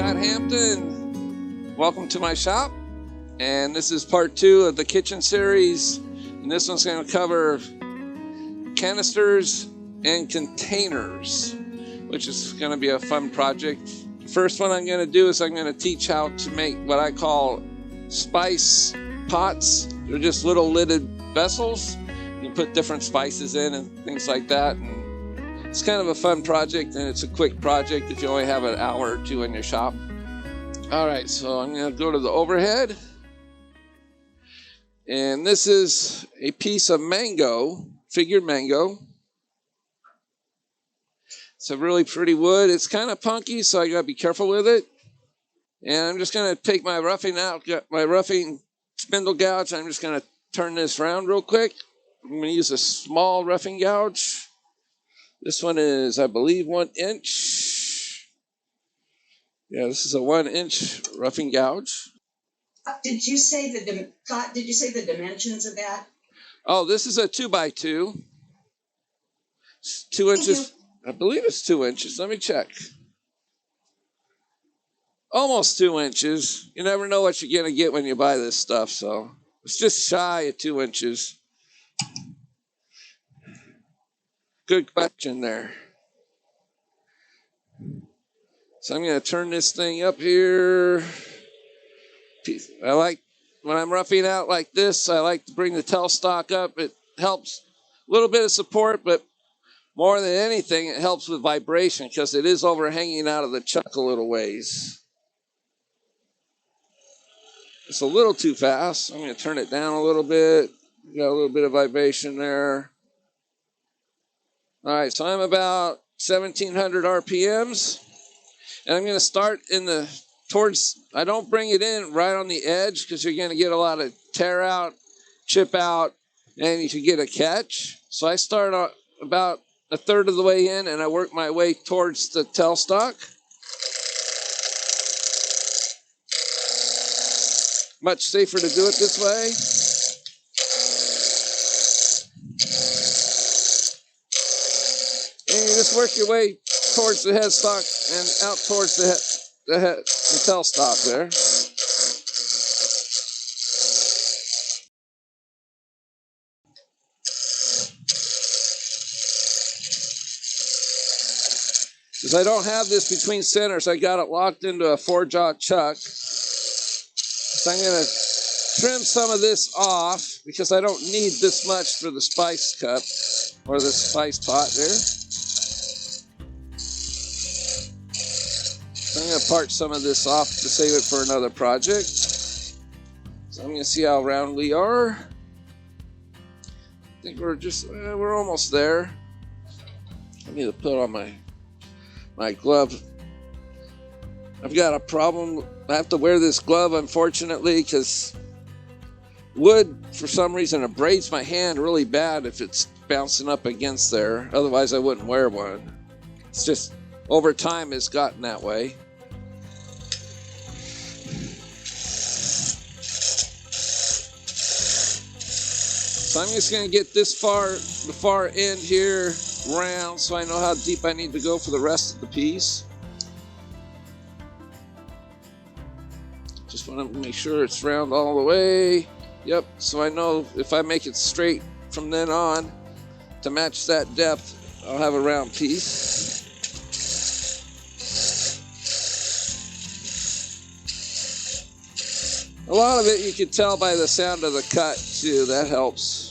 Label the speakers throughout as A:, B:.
A: Hampton. Welcome to my shop, and this is part 2 of the kitchen series, and this one's going to cover canisters and containers, which is going to be a fun project. The first one I'm going to do is I'm going to teach how to make what I call spice pots. They're just little lidded vessels. You can put different spices in and things like that, and it's kind of a fun project, and it's a quick project if you only have an hour or two in your shop. Alright, so I'm going to go to the overhead, and this is a piece of mango, figured mango. It's a really pretty wood. It's kind of punky, so I got to be careful with it. And I'm just going to take my roughing out, my roughing spindle gouge. I'm just going to turn this around real quick. I'm going to use a small roughing gouge. This one is, I believe, 1 inch. Yeah, this is a 1 inch roughing gouge.
B: Did you say the dimensions of that?
A: Oh, this is a 2x2. 2 inches. I believe it's 2 inches. Let me check. Almost 2 inches. You never know what you're going to get when you buy this stuff, so it's just shy of 2 inches. Good question there. So I'm going to turn this thing up here. I like, when I'm roughing out like this, I like to bring the tailstock up. It helps a little bit of support, but more than anything, it helps with vibration because it is overhanging out of the chuck a little ways. It's a little too fast. I'm going to turn it down a little bit. Got a little bit of vibration there. All right, so I'm about 1,700 RPMs. And I'm going to start I don't bring it in right on the edge because you're going to get a lot of tear out, chip out, and you can get a catch. So I start about a third of the way in, and I work my way towards the tailstock. Much safer to do it this way. And you just work your way towards the headstock and out towards the tailstock there. Because I don't have this between centers, I got it locked into a 4-jaw chuck. So I'm going to trim some of this off because I don't need this much for the spice cup or the spice pot there. So I'm going to part some of this off to save it for another project. So I'm going to see how round we are. I think we're almost there. I need to put on my glove. I've got a problem. I have to wear this glove, unfortunately, because wood, for some reason, abrades my hand really bad if it's bouncing up against there. Otherwise, I wouldn't wear one. It's just, over time, it's gotten that way. So I'm just going to get this the far end here, round, so I know how deep I need to go for the rest of the piece. Just want to make sure it's round all the way. Yep, so I know if I make it straight from then on to match that depth, I'll have a round piece. A lot of it you can tell by the sound of the cut too, that helps.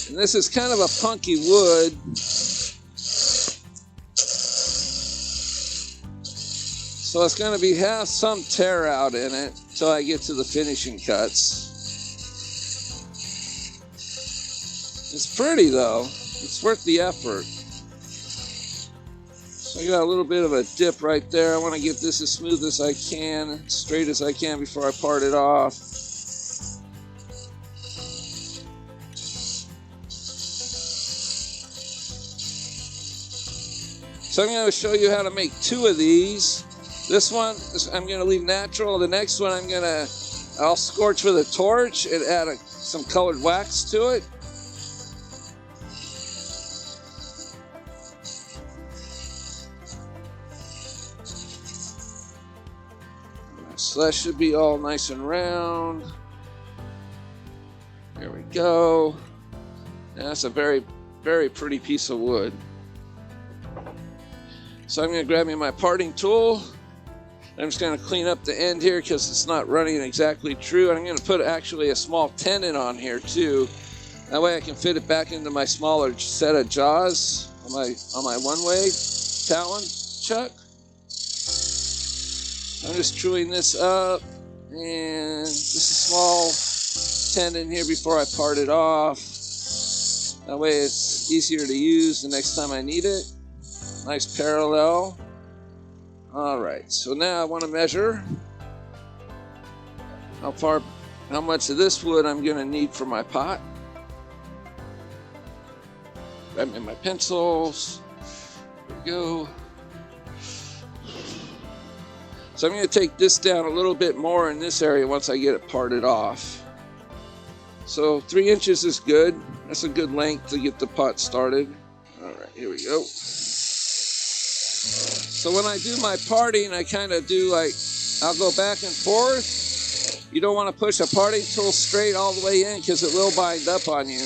A: And this is kind of a punky wood. So it's going to have some tear out in it until I get to the finishing cuts. It's pretty though. It's worth the effort. So I got a little bit of a dip right there. I want to get this as smooth as I can, straight as I can before I part it off. So I'm going to show you how to make 2 of these. This one I'm going to leave natural. The next one I'll scorch with a torch and add some colored wax to it. So that should be all nice and round. There we go. And that's a very, very pretty piece of wood. So I'm going to grab me my parting tool. I'm just going to clean up the end here because it's not running exactly true. And I'm going to put actually a small tenon on here too. That way I can fit it back into my smaller set of jaws on my one-way Talon chuck. I'm just truing this up, and just a small tenon here before I part it off. That way it's easier to use the next time I need it. Nice parallel. Alright, so now I want to measure how much of this wood I'm going to need for my pot. Grab me my pencils. There we go. So I'm going to take this down a little bit more in this area once I get it parted off. So 3 inches is good. That's a good length to get the pot started. Alright, here we go. So when I do my parting, I kind of do I'll go back and forth. You don't want to push a parting tool straight all the way in because it will bind up on you.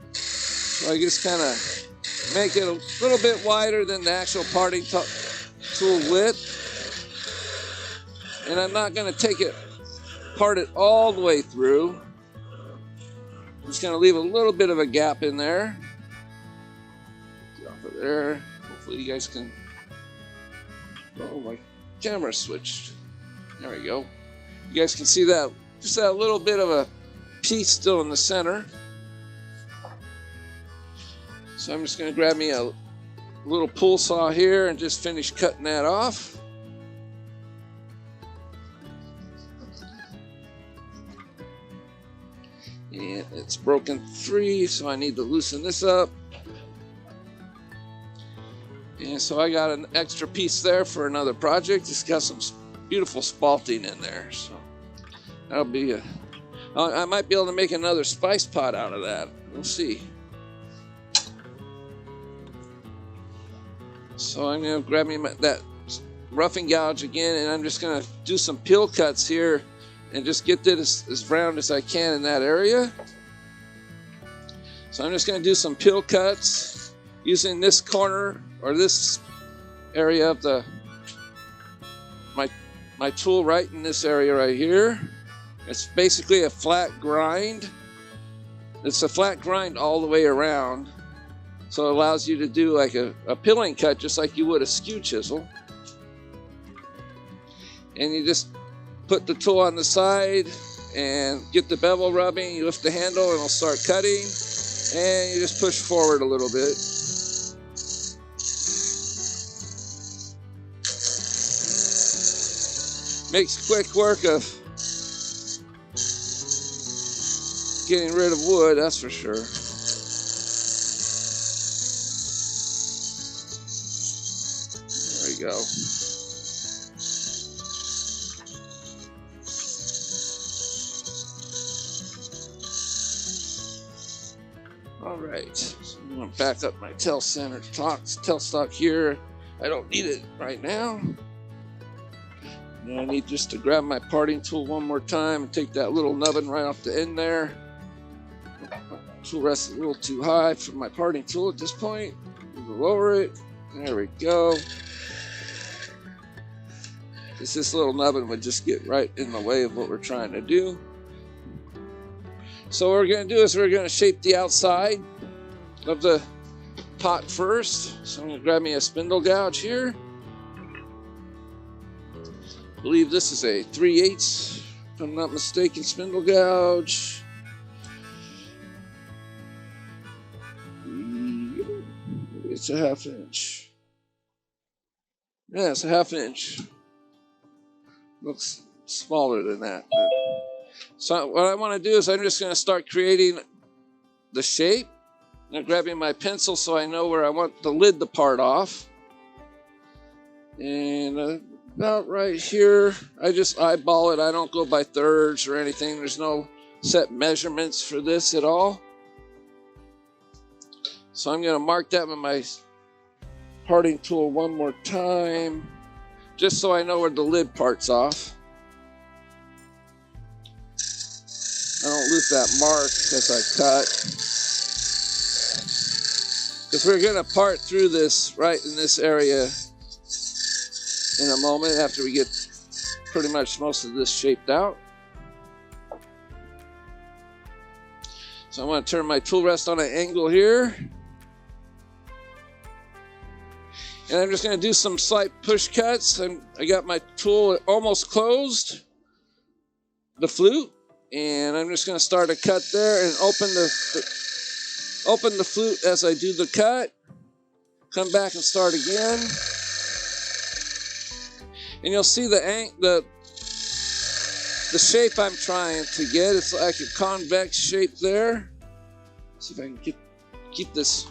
A: So I just kind of make it a little bit wider than the actual parting tool width. And I'm not going to part it all the way through. I'm just going to leave a little bit of a gap in there. Get off of there. Hopefully you guys can... Oh, my camera switched. There we go. You guys can see that. Just that little bit of a piece still in the center. So I'm just going to grab me a little pull saw here and just finish cutting that off. And it's broken free, so I need to loosen this up. And so I got an extra piece there for another project. It's got some beautiful spalting in there. So that'll be I might be able to make another spice pot out of that. We'll see. So I'm going to grab me that roughing gouge again, and I'm just going to do some peel cuts here and just get this as round as I can in that area. So I'm just going to do some peel cuts using this corner or this area of my tool right in this area right here. It's basically a flat grind. It's a flat grind all the way around. So it allows you to do like a pilling cut just like you would a skew chisel. And you just put the tool on the side and get the bevel rubbing. You lift the handle and it'll start cutting. And you just push forward a little bit. Makes quick work of getting rid of wood, that's for sure. There we go. All right, so I'm going to back up my tailstock here. I don't need it right now. And I need just to grab my parting tool one more time and take that little nubbin right off the end there. Tool rests a little too high for my parting tool at this point. Lower it. There we go. This little nubbin would just get right in the way of what we're trying to do. So what we're going to do is we're going to shape the outside of the pot first. So I'm going to grab me a spindle gouge here. I believe this is a 3/8, if I'm not mistaken, spindle gouge. It's a 1/2 inch. Yeah, it's a 1/2 inch. Looks smaller than that. So what I want to do is I'm just going to start creating the shape. I'm grabbing my pencil so I know where I want the lid to part off. And about right here, I just eyeball it. I don't go by thirds or anything. There's no set measurements for this at all. So I'm going to mark that with my parting tool one more time. just so I know where the lid part's off. I don't lose that mark as I cut. Because we're going to part through this right in this area in a moment after we get pretty much most of this shaped out. So I'm going to turn my tool rest on an angle here. And I'm just going to do some slight push cuts. I got my tool almost closed, the flute, and I'm just going to start a cut there and open the flute as I do the cut. Come back and start again. And you'll see the shape I'm trying to get. It's like a convex shape there. See if I can keep this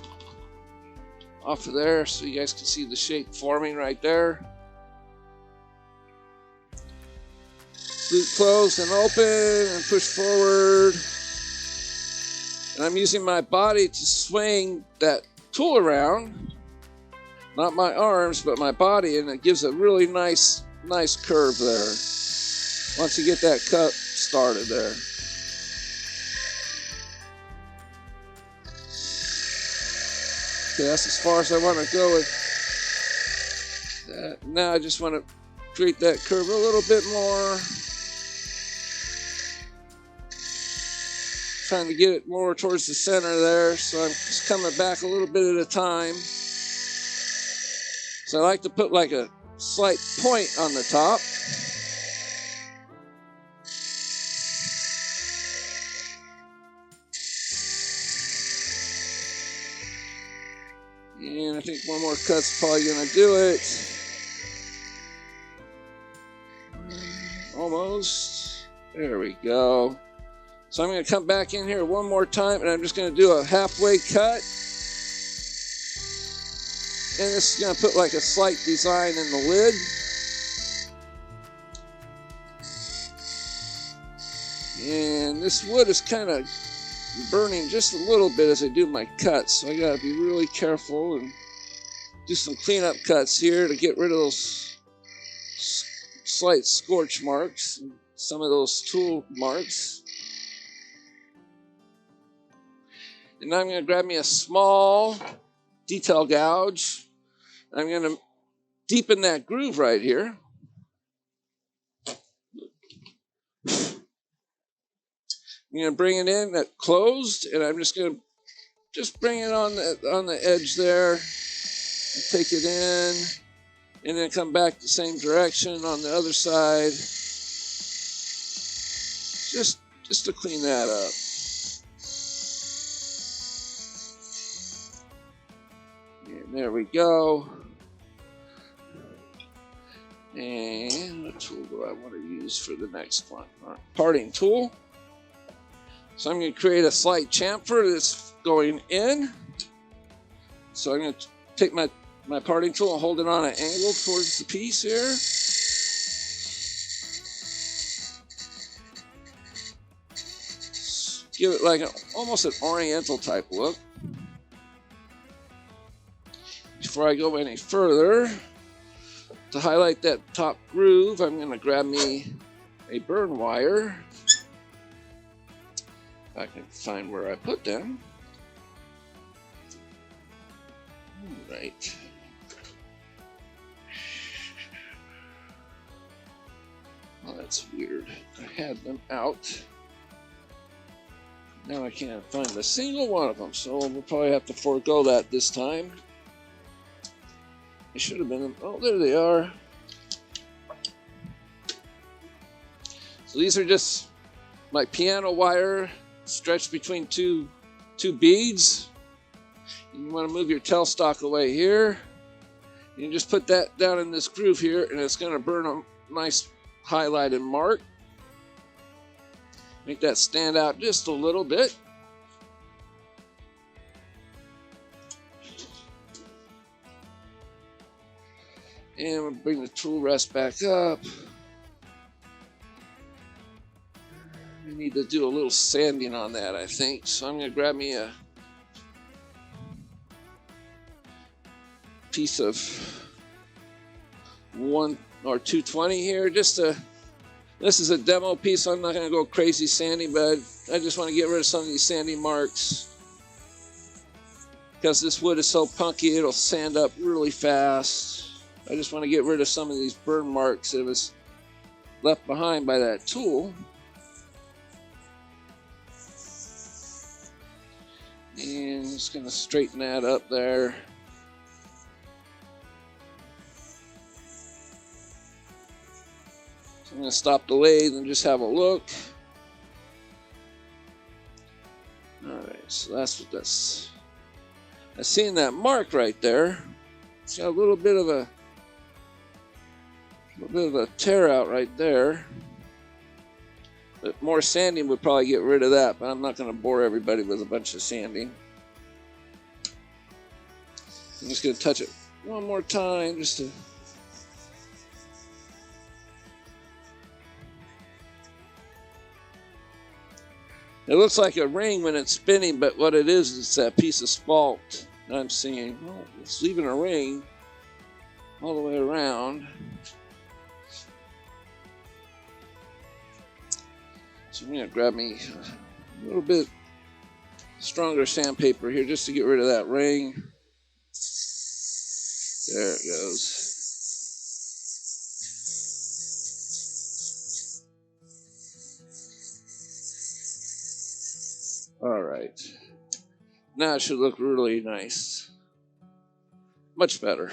A: off of there so you guys can see the shape forming right there. Flute closed and open and push forward. And I'm using my body to swing that tool around. Not my arms, but my body, and it gives a really nice curve there. Once you get that cut started there. Okay, that's as far as I want to go with that. Now I just want to create that curve a little bit more. Trying to get it more towards the center there, so I'm just coming back a little bit at a time. So I like to put like a slight point on the top. And I think one more cut's probably going to do it. Almost. There we go. So I'm going to come back in here one more time, and I'm just going to do a halfway cut. And this is going to put like a slight design in the lid. And this wood is kind of burning just a little bit as I do my cuts, so I got to be really careful and do some cleanup cuts here to get rid of those slight scorch marks and some of those tool marks. And now I'm going to grab me a small detail gouge. I'm going to deepen that groove right here. I'm going to bring it in at closed, and I'm just going to bring it on the edge there, and take it in, and then come back the same direction on the other side, just to clean that up. And there we go. And what tool do I want to use for the next one? Parting tool. So I'm going to create a slight chamfer that's going in. So I'm going to take my parting tool and hold it on an angle towards the piece here. Give it like almost an oriental type look. Before I go any further, to highlight that top groove, I'm going to grab me a burn wire. If I can find where I put them. All right. Well, that's weird. I had them out. Now I can't find a single one of them, so we'll probably have to forego that this time. It should have been, oh, there they are. So these are just my piano wire stretched between two beads. You want to move your tailstock away here. You just put that down in this groove here, and it's going to burn a nice highlighted mark. Make that stand out just a little bit. And we'll bring the tool rest back up. We need to do a little sanding on that, I think. So I'm going to grab me a piece of 1 or 220 here, just to, this is a demo piece, so I'm not going to go crazy sanding, but I just want to get rid of some of these sanding marks. Because this wood is so punky, it'll sand up really fast. I just want to get rid of some of these burn marks that was left behind by that tool. And just going to straighten that up there. So I'm going to stop the lathe and just have a look. Alright, so that's what that's. I seen that mark right there. It's got a little bit of a tear out right there. But more sanding would probably get rid of that, but I'm not going to bore everybody with a bunch of sanding. I'm just going to touch it one more time just to. It looks like a ring when it's spinning, but what it is it's that piece of spalt that I'm seeing. Well, it's leaving a ring all the way around. So I'm going to grab me a little bit stronger sandpaper here just to get rid of that ring. There it goes. All right. Now it should look really nice. Much better.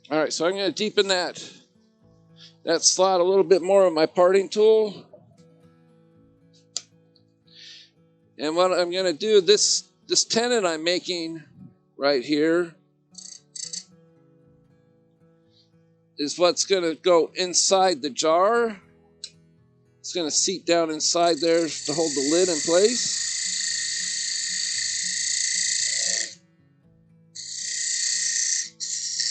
A: All right, so I'm going to deepen that slot a little bit more with my parting tool. And what I'm going to do, this tenon I'm making right here is what's going to go inside the jar. It's going to seat down inside there to hold the lid in place.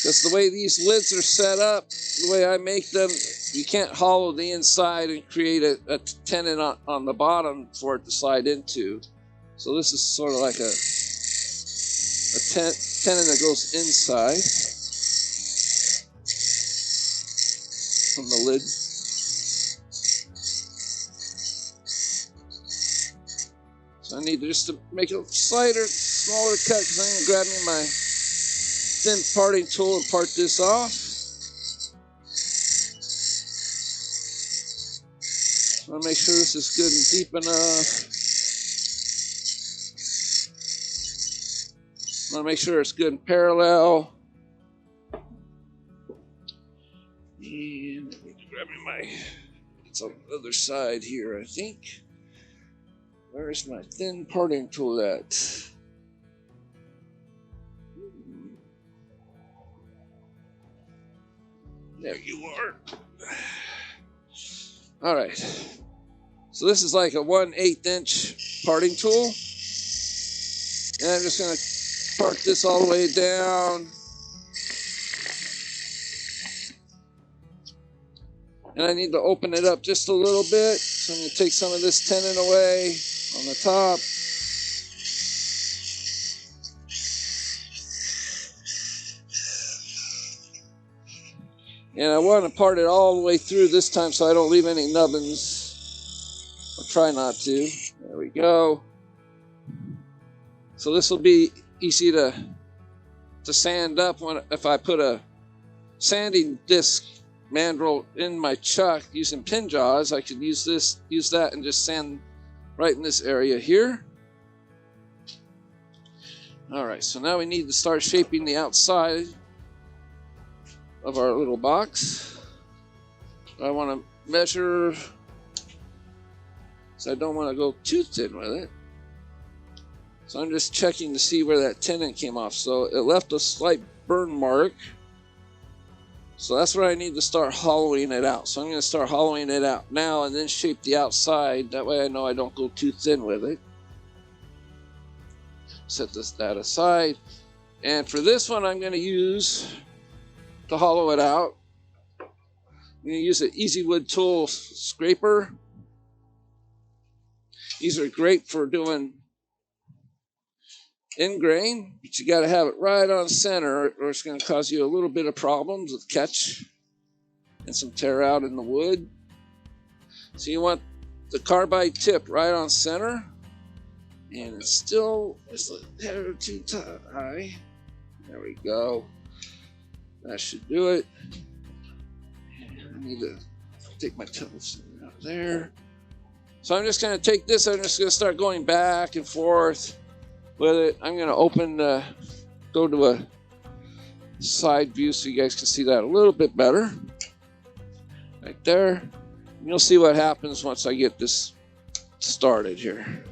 A: Because the way these lids are set up, the way I make them, you can't hollow the inside and create a tenon on the bottom for it to slide into. So this is sort of like a tenon that goes inside from the lid. So I need just to make a smaller cut because I'm going to grab me my thin parting tool and part this off. I want to make sure this is good and deep enough. I want to make sure it's good and parallel. And let me grab me it's on the other side here, I think. Where's my thin parting tool at? There you are. All right. So this is like a 1/8 inch parting tool. And I'm just going to part this all the way down. And I need to open it up just a little bit. So I'm going to take some of this tenon away on the top. And I want to part it all the way through this time so I don't leave any nubbins. I'll try not to. There we go. So this will be easy to sand up if I put a sanding disc mandrel in my chuck using pin jaws. I could use that and just sand right in this area here. All right, so now we need to start shaping the outside of our little box. I want to measure, so I don't want to go too thin with it. So I'm just checking to see where that tenon came off. So it left a slight burn mark. So that's where I need to start hollowing it out. So I'm going to start hollowing it out now and then shape the outside. That way I know I don't go too thin with it. Set that aside. And for this one I'm going to use, to hollow it out, I'm going to use an Easy Wood Tool scraper. These are great for doing in grain, but you got to have it right on center or it's going to cause you a little bit of problems with catch and some tear out in the wood. So you want the carbide tip right on center, and it's still just a hair too high. There we go. That should do it. And I need to take my tools out there. So I'm just going to take this, I'm just going to start going back and forth with it. I'm going to go to a side view so you guys can see that a little bit better. Right there. And you'll see what happens once I get this started here.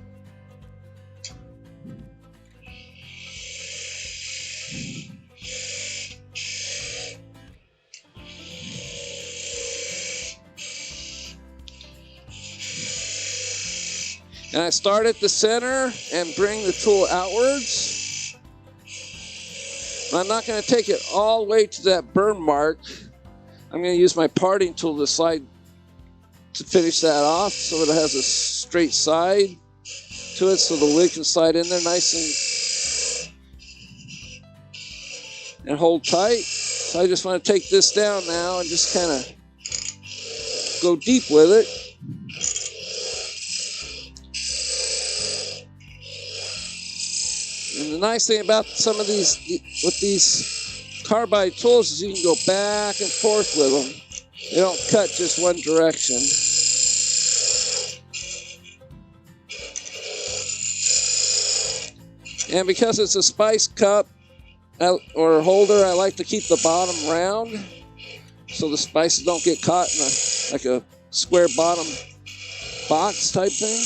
A: And I start at the center and bring the tool outwards. I'm not going to take it all the way to that burn mark. I'm going to use my parting tool to slide to finish that off so that it has a straight side to it so the lid can slide in there nice and hold tight. So I just want to take this down now and just kind of go deep with it. And the nice thing about some of these, with these carbide tools, is you can go back and forth with them. They don't cut just one direction. And because it's a spice cup or holder, I like to keep the bottom round so the spices don't get caught in like a square bottom box type thing.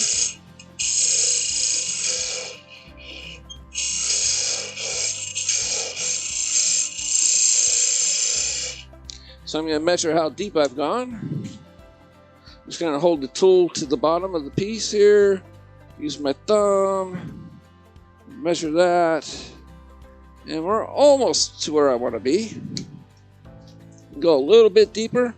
A: So I'm going to measure how deep I've gone. I'm just going to hold the tool to the bottom of the piece here. Use my thumb. Measure that. And we're almost to where I want to be. Go a little bit deeper.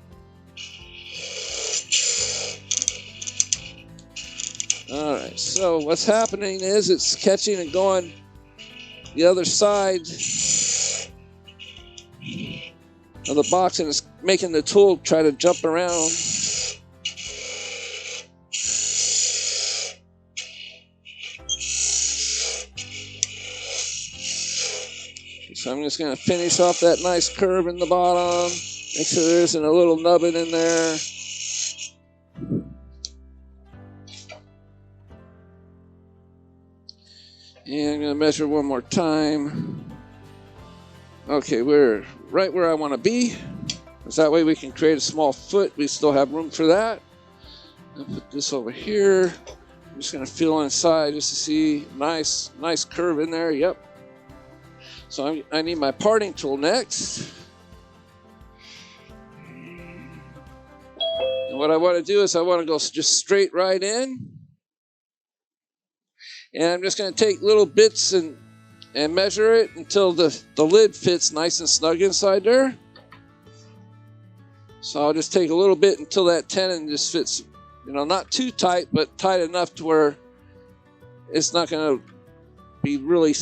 A: Alright, so what's happening is it's catching and going the other side of the box, and it's making the tool try to jump around. So I'm just going to finish off that nice curve in the bottom. Make sure there isn't a little nubbin in there. And I'm going to measure one more time. Okay, we're right where I want to be. Because that way we can create a small foot. We still have room for that. I'll put this over here. I'm just going to feel inside just to see. Nice curve in there. Yep. So I need my parting tool next. And what I want to do is I want to go just straight right in. And I'm just going to take little bits and measure it until the lid fits nice and snug inside there. So I'll just take a little bit until that tenon just fits, not too tight, but tight enough to where it's not going to be really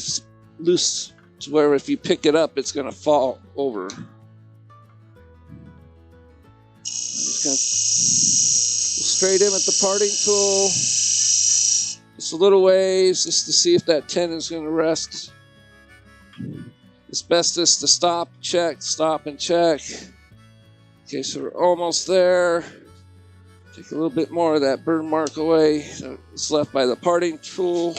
A: loose to where if you pick it up, it's going to fall over. I'm just going to go straight in with the parting tool. Just a little ways, just to see if that tenon is going to rest. It's best just to stop, and check. Okay, so we're almost there. Take a little bit more of that burn mark away that's left by the parting tool.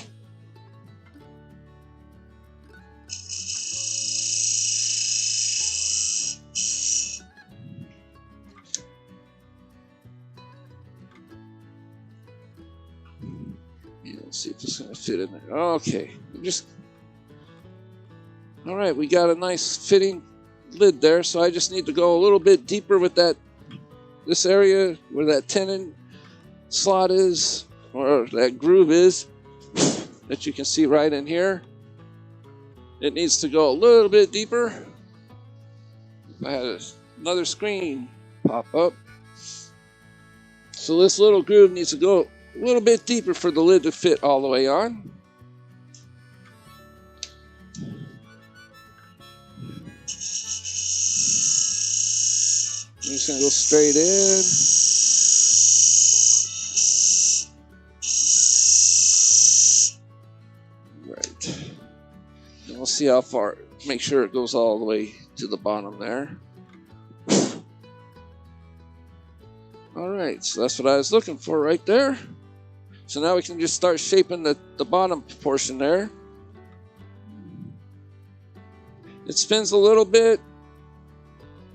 A: Let's see if it's going to fit in there. Okay, all right, we got a nice fitting lid there, so I just need to go a little bit deeper with this area where that tenon slot is, or that groove is, that you can see right in here. It needs to go a little bit deeper. If I had another screen pop up. So this little groove needs to go a little bit deeper for the lid to fit all the way on. just going to go straight in. Right. And we'll see how far. Make sure it goes all the way to the bottom there. Alright, so that's what I was looking for right there. So now we can just start shaping the bottom portion there. It spins a little bit,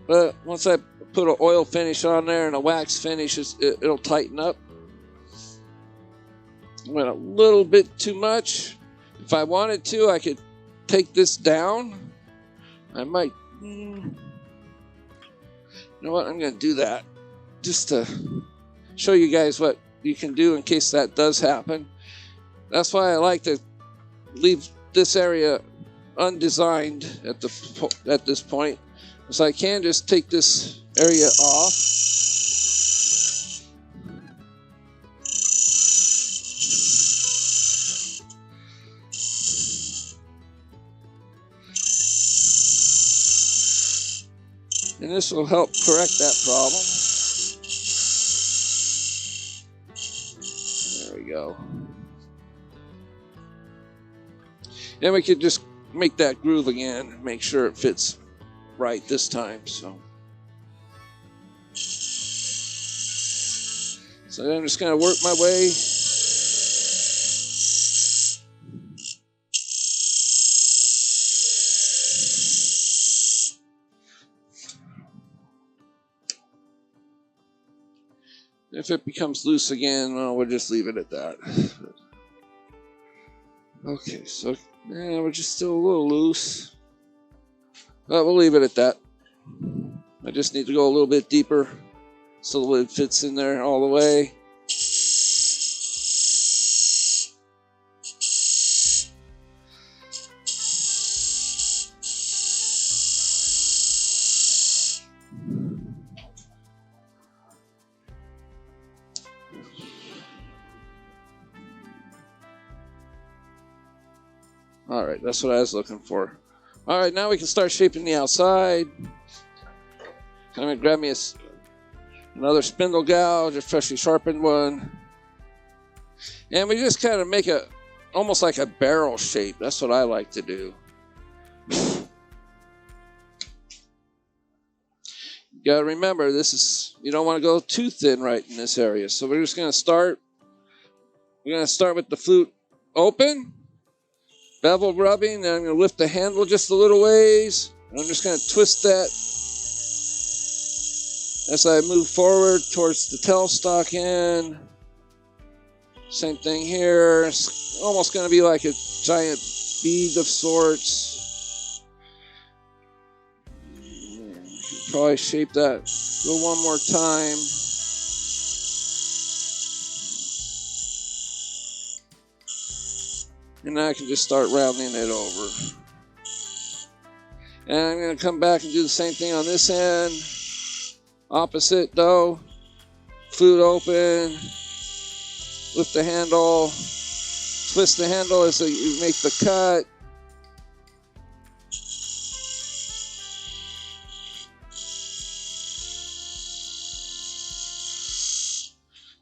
A: but once I put an oil finish on there and a wax finish, it'll tighten up. Went a little bit too much. If I wanted to, I could take this down. I might, you know what, I'm going to do that just to show you guys what you can do in case that does happen. That's why I like to leave this area undesigned at this point, so I can just take this area off. And this will help correct that problem. There we go. And we could just make that groove again, make sure it fits right this time. So I'm just going to work my way. If it becomes loose again, well, we'll just leave it at that. Okay, so we're just still a little loose. But we'll leave it at that. I just need to go a little bit deeper so the lid fits in there all the way. Alright, that's what I was looking for. Alright, now we can start shaping the outside. I'm going to grab me another spindle gouge, a freshly sharpened one. And we just kind of make it almost like a barrel shape. That's what I like to do. You got to remember, you don't want to go too thin right in this area. So we're just going to start. We're going to start with the flute open. Bevel rubbing, then I'm going to lift the handle just a little ways. And I'm just going to twist that as I move forward towards the tailstock end. Same thing here. It's almost going to be like a giant bead of sorts. Probably shape that go one more time. And now I can just start rounding it over. And I'm going to come back and do the same thing on this end. Opposite though. Flute open. Lift the handle. Twist the handle as you make the cut.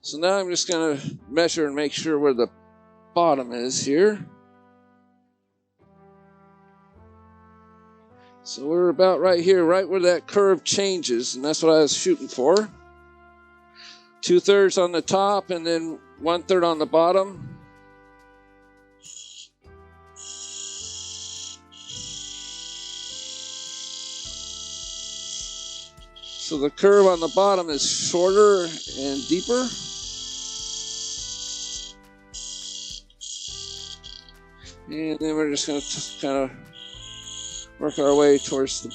A: So now I'm just going to measure and make sure where the bottom is here. So we're about right here, right where that curve changes, and that's what I was shooting for. 2/3 on the top and then 1/3 on the bottom. So the curve on the bottom is shorter and deeper. And then we're just going to kind of work our way towards the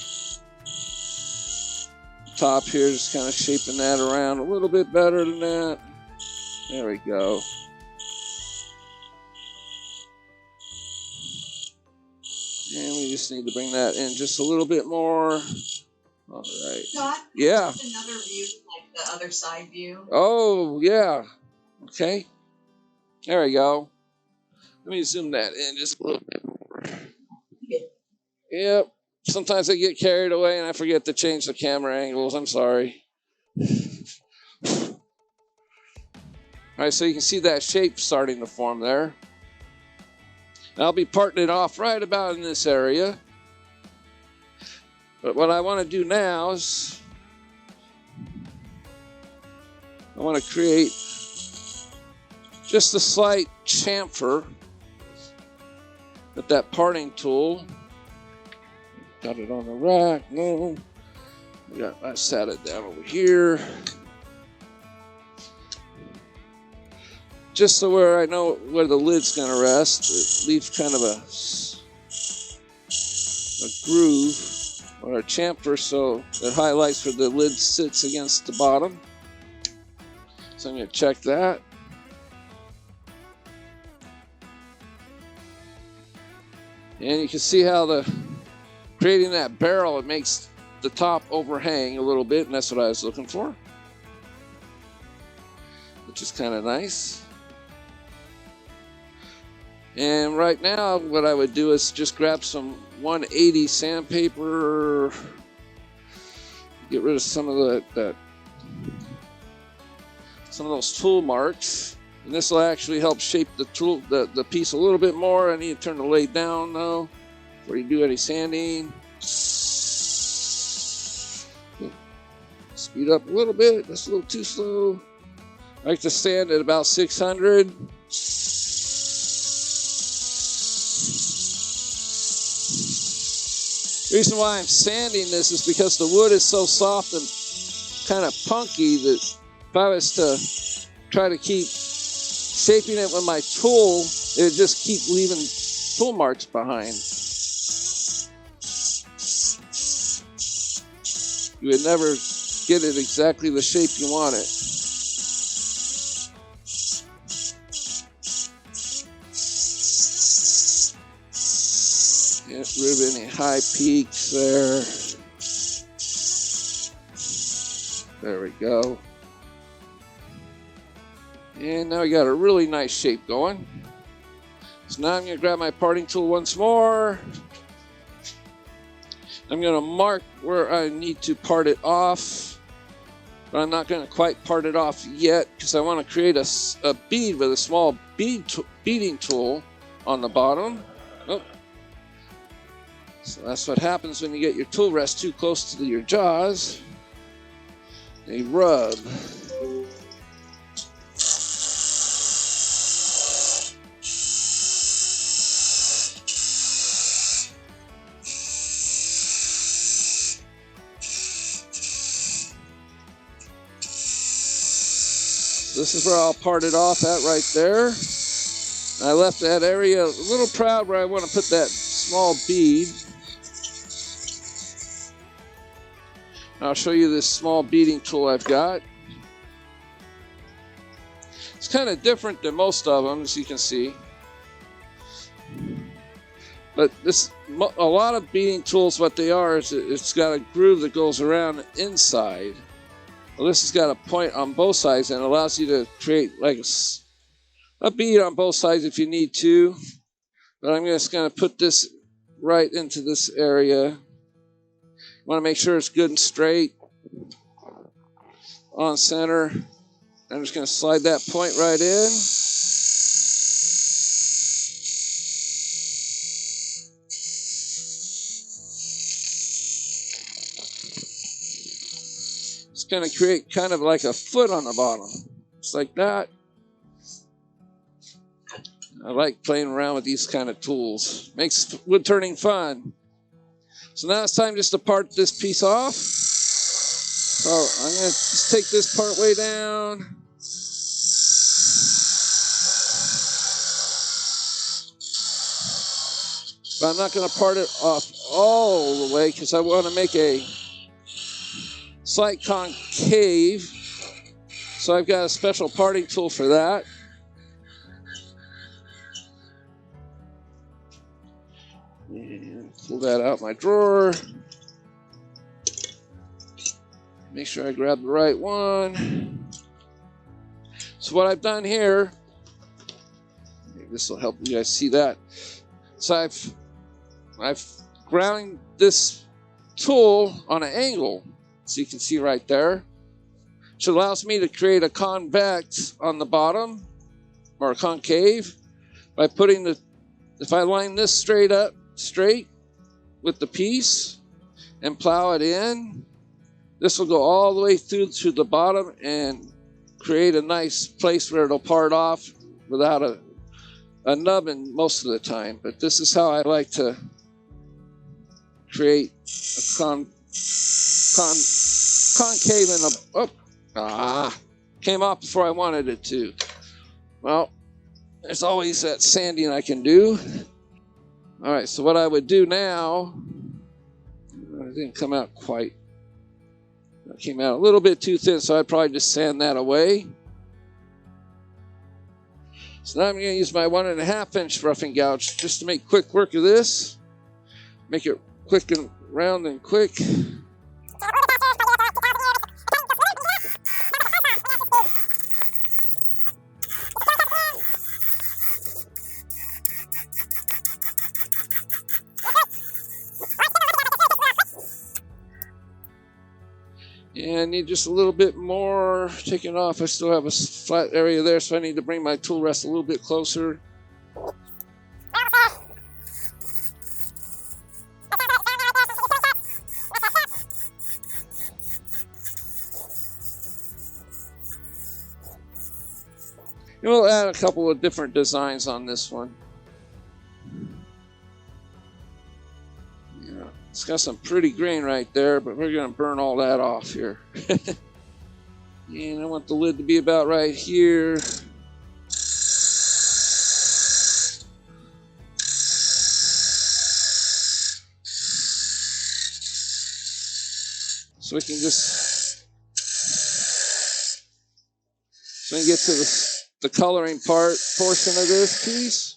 A: top here, just kind of shaping that around a little bit better than that. There we go. And we just need to bring that in just a little bit more. All right.
B: Scott,
A: yeah.
B: Just another view, like the other side view.
A: Oh, yeah. Okay. There we go. Let me zoom that in just a little bit more. Yep. Sometimes I get carried away and I forget to change the camera angles. I'm sorry. Alright, so you can see that shape starting to form there. And I'll be parting it off right about in this area. But what I want to do now is I want to create just a slight chamfer with that parting tool. Got it on the rack. No. I sat it down over here. Just so where I know where the lid's going to rest. It leaves kind of a groove or a chamfer so it highlights where the lid sits against the bottom. So I'm going to check that. And you can see how creating that barrel, it makes the top overhang a little bit, and that's what I was looking for, which is kind of nice. And right now, what I would do is just grab some 180 sandpaper, get rid of some of some of those tool marks, and this will actually help shape the tool, the piece a little bit more. I need to turn the lathe down though before you do any sanding. Speed up a little bit. That's a little too slow. I like to sand at about 600. The reason why I'm sanding this is because the wood is so soft and kind of punky that if I was to try to keep shaping it with my tool, it would just keep leaving tool marks behind. You would never get it exactly the shape you want it. Get rid of any high peaks there. There we go. And now we got a really nice shape going. So now I'm going to grab my parting tool once more. I'm going to mark where I need to part it off. But I'm not going to quite part it off yet because I want to create a bead with a small beading tool on the bottom. Oh. So that's what happens when you get your tool rest too close to your jaws. They rub. This is where I'll part it off at right there. I left that area a little proud where I want to put that small bead. I'll show you this small beading tool I've got. It's kind of different than most of them, as you can see. But a lot of beading tools, what they are is it's got a groove that goes around inside. Well, this has got a point on both sides and allows you to create like a bead on both sides if you need to. But I'm just going to put this right into this area. You want to make sure it's good and straight on center. I'm just going to slide that point right in. It's going to create kind of like a foot on the bottom. Just like that. I like playing around with these kind of tools. Makes wood turning fun. So now it's time just to part this piece off. So I'm going to just take this part way down. But I'm not going to part it off all the way because I want to make a slight concave. So I've got a special parting tool for that. And pull that out my drawer. Make sure I grab the right one. So what I've done here, maybe this will help you guys see that. So I've ground this tool on an angle, so you can see right there. which allows me to create a convex on the bottom, or a concave, by putting if I line this straight with the piece and plow it in, this will go all the way through to the bottom and create a nice place where it'll part off without a nubbin most of the time. But this is how I like to create a concave came off before I wanted it to. Well, there's always that sanding I can do. All right, so what I would do now, it didn't come out quite. It came out a little bit too thin, so I'd probably just sand that away. So now I'm going to use my 1.5 inch roughing gouge just to make quick work of this. Make it quick and round and quick. And I need just a little bit more taken off. I still have a flat area there, so I need to bring my tool rest a little bit closer. And we'll add a couple of different designs on this one. Yeah, it's got some pretty grain right there, but we're going to burn all that off here. And I want the lid to be about right here. So we can just, so we can get to the coloring portion of this piece.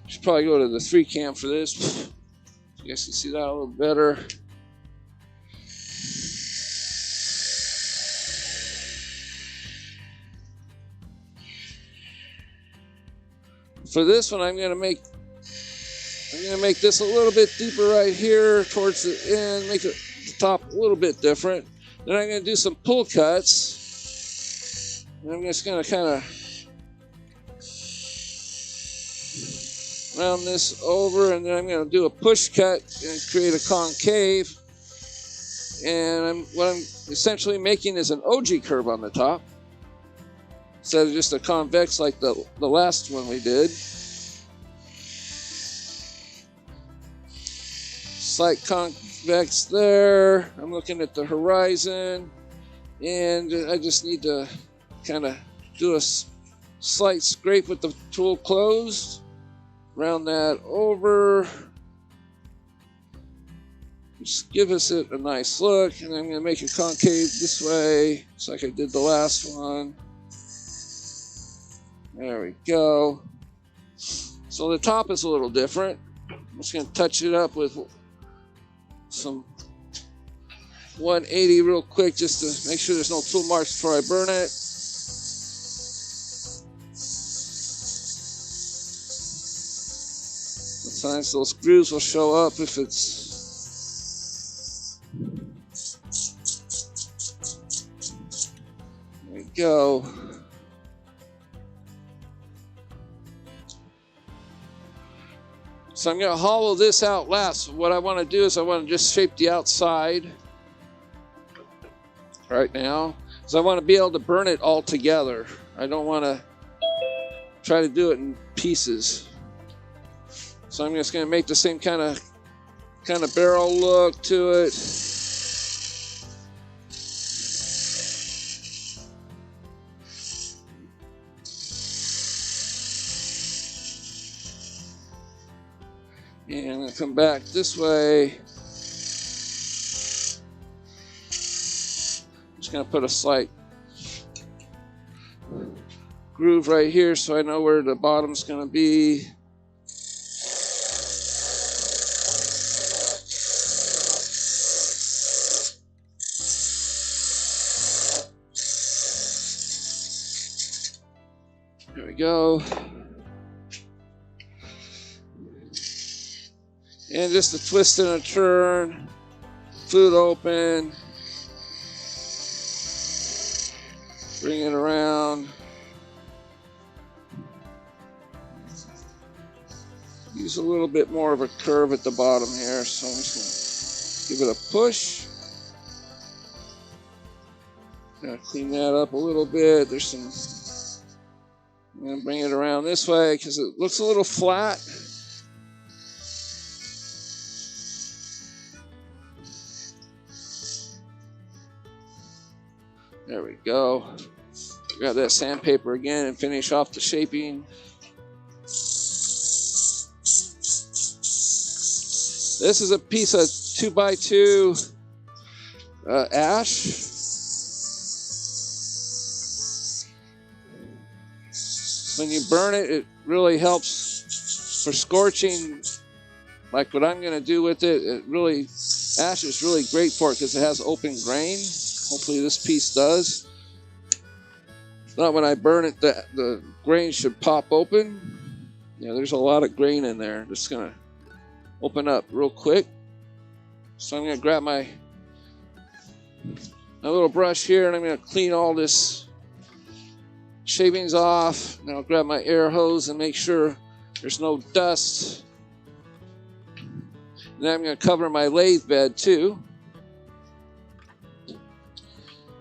A: Should probably go to the 3 cam for this. You guys can see that a little better. For this one, I'm going to make this a little bit deeper right here towards the end, make the top a little bit different. Then I'm going to do some pull cuts. And I'm just going to kind of round this over, and then I'm going to do a push cut and create a concave. And what I'm essentially making is an OG curve on the top, instead of just a convex like the last one we did. Slight convex there. I'm looking at the horizon, and I just need to kind of do a slight scrape with the tool closed. Round that over. Just give us it a nice look, and I'm going to make a concave this way, just like I did the last one. There we go. So the top is a little different. I'm just going to touch it up with some 180 real quick, just to make sure there's no tool marks before I burn it. Sometimes those grooves will show up if it's there we go. So I'm going to hollow this out last. What I want to do is I want to just shape the outside right now, because I want to be able to burn it all together. I don't want to try to do it in pieces. So I'm just going to make the same kind of barrel look to it. And I'm going to come back this way. Just going to put a slight groove right here so I know where the bottom's going to be. There we go. And just a twist and a turn, flute open, bring it around. Use a little bit more of a curve at the bottom here, so I'm just going to give it a push. Gonna clean that up a little bit. There's some. I'm gonna bring it around this way because it looks a little flat. There we go. Grab that sandpaper again and finish off the shaping. This is a piece of 2x2 ash. When you burn it, it really helps for scorching, like what I'm going to do with it. Ash is really great for it because it has open grain. Hopefully this piece does. Not when I burn it, the grain should pop open. Yeah, there's a lot of grain in there. Just going to open up real quick. So I'm going to grab my little brush here and I'm going to clean all this shavings off. Now I'll grab my air hose and make sure there's no dust. And then I'm going to cover my lathe bed too.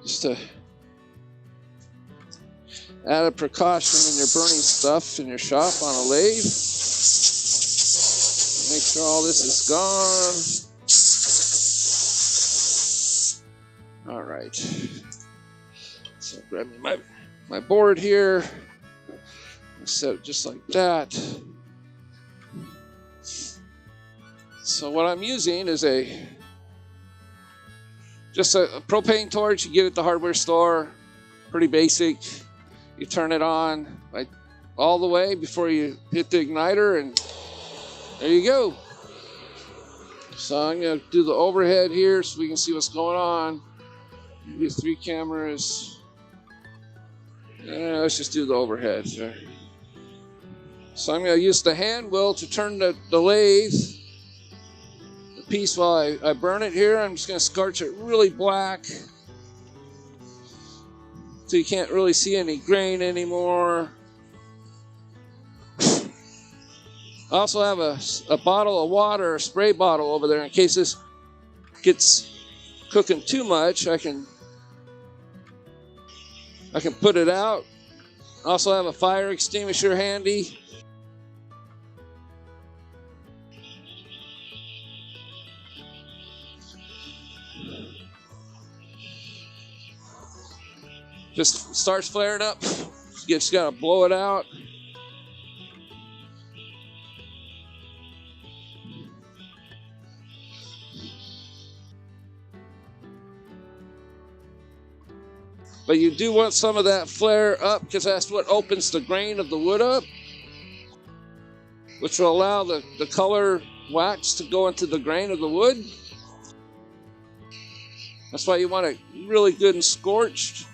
A: Just to add a precaution when you're burning stuff in your shop on a lathe. Make sure all this is gone. All right. So grab me my board here. Set it just like that. So what I'm using is just a propane torch you get at the hardware store. Pretty basic. You turn it on all the way before you hit the igniter, and there you go. So I'm going to do the overhead here so we can see what's going on. Maybe 3 cameras. Let's just do the overhead. So I'm going to use the hand wheel to turn the lathe. The piece while I burn it here, I'm just going to scorch it really black so you can't really see any grain anymore. I also have a bottle of water, a spray bottle over there in case this gets cooking too much. I can put it out. I also have a fire extinguisher handy. Just starts flaring up. You just gotta blow it out. But you do want some of that flare up because that's what opens the grain of the wood up, which will allow the color wax to go into the grain of the wood. That's why you want it really good and scorched.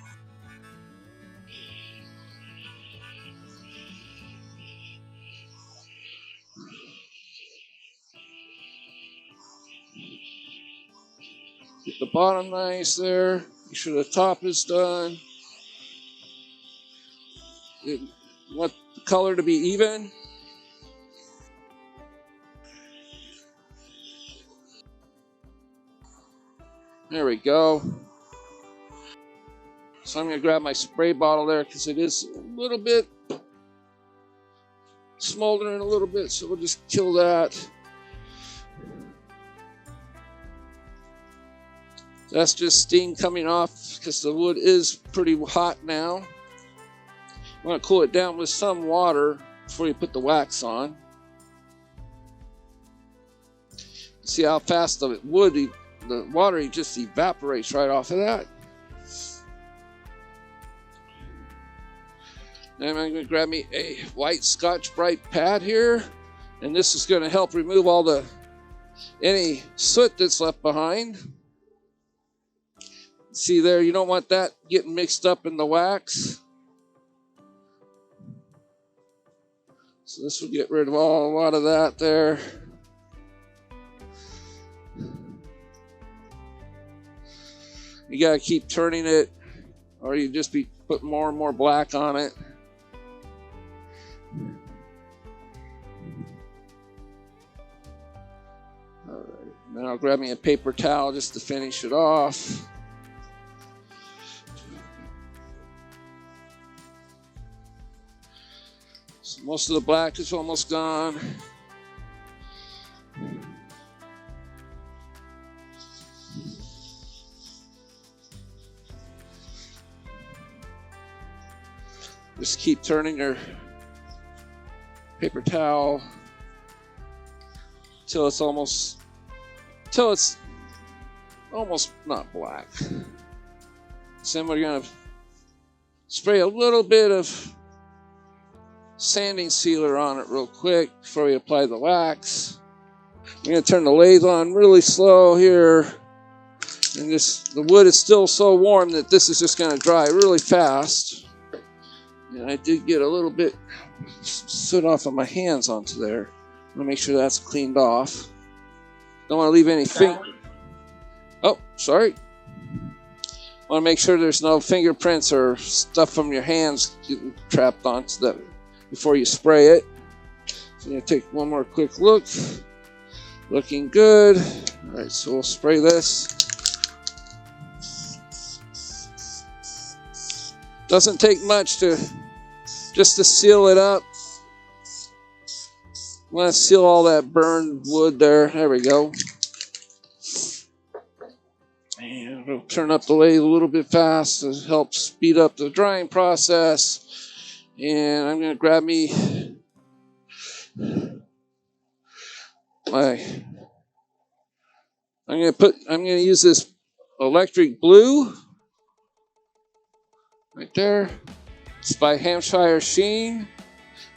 A: Get the bottom nice there. Make sure the top is done. You want the color to be even. There we go. So I'm going to grab my spray bottle there because it is a little bit smoldering a little bit, so we'll just kill that. That's just steam coming off because the wood is pretty hot now. You want to cool it down with some water before you put the wax on. See how fast the water just evaporates right off of that. Then I'm going to grab me a white Scotch-Brite pad here, and this is going to help remove all any soot that's left behind. See there, you don't want that getting mixed up in the wax. So this will get rid of a lot of that there. You gotta keep turning it, or you just be putting more and more black on it. Alright, then I'll grab me a paper towel just to finish it off. So most of the black is almost gone. Just keep turning your paper towel till it's almost not black. So then we're gonna spray a little bit of sanding sealer on it real quick before we apply the wax. I'm gonna turn the lathe on really slow here, and the wood is still so warm that this is just gonna dry really fast. And I did get a little bit soot off of my hands onto there. I'm gonna make sure that's cleaned off. Don't want to leave any Oh, sorry. Want to make sure there's no fingerprints or stuff from your hands getting trapped onto that before you spray it. So I'm gonna take one more quick look. Looking good. All right, so we'll spray this. Doesn't take much just to seal it up. I'm going to seal all that burned wood there. There we go. And we'll turn up the lathe a little bit fast to help speed up the drying process. And I'm going to grab me I'm going to use this electric blue right there. It's by Hampshire Sheen.